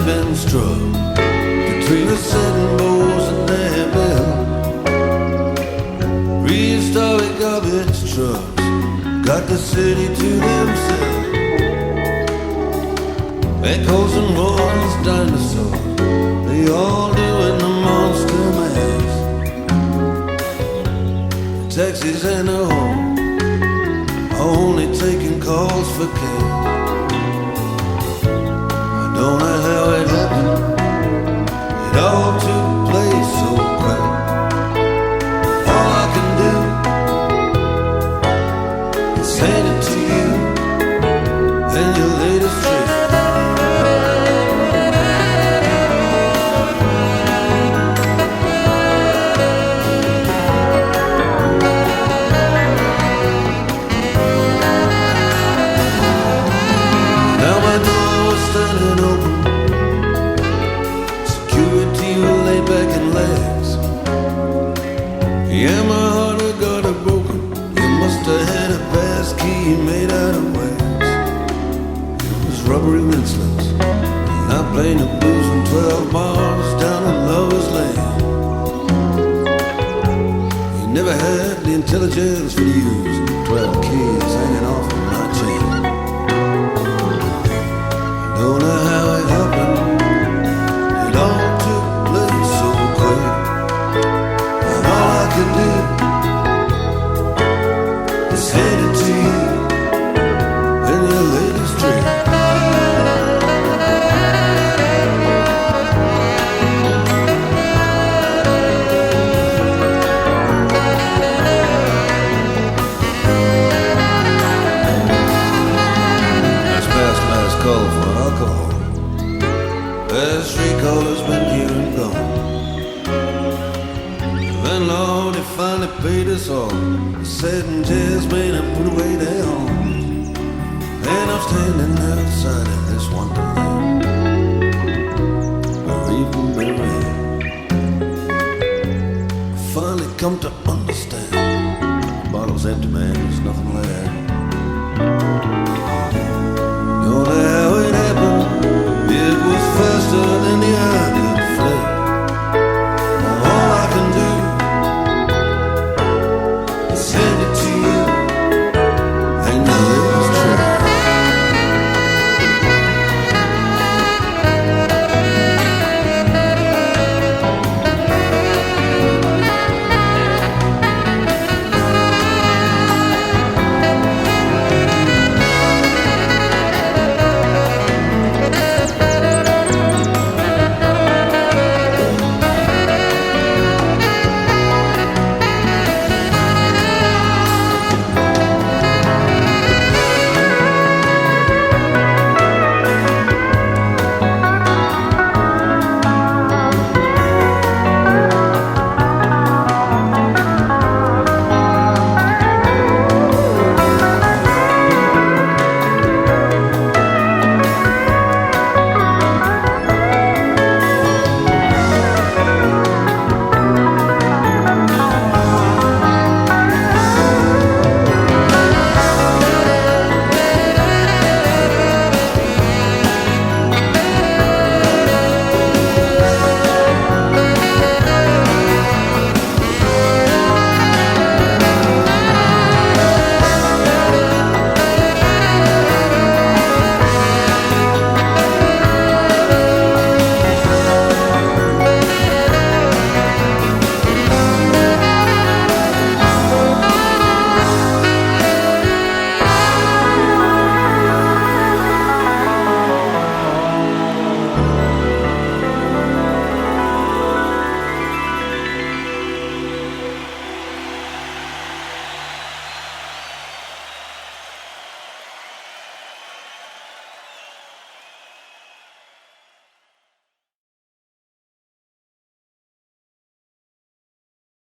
have been struck between the setting bows and their bell. Prehistoric garbage trucks got the city to themselves. Echoes and roars, dinosaurs, they all doing the monster mash. Taxis and the home are only taking calls for cash. I don't know how it happened. It all took place so quick. All I can do is hand it to you and your latest trick. Now my door was standing open. Security was laid back in legs. Yeah, my heart had got it broken. You must have had a pass key made out of wax. It was rubbery windslips, and I played the blues in 12 bars down in Lover's Lane. You never had the intelligence for the use 12 keys hanging off of my chain. Don't know how it happened. It all took place so quick. And all I could do is hand it to you and your latest trick. That's past last call for alcohol. Last three callers been here and gone. Then Lord, he finally paid us all. He said and just made him put away their home. And I'm standing outside of this wonderland, bereaved and buried. Finally come to understand. The bottle's empty, man, there's nothing left.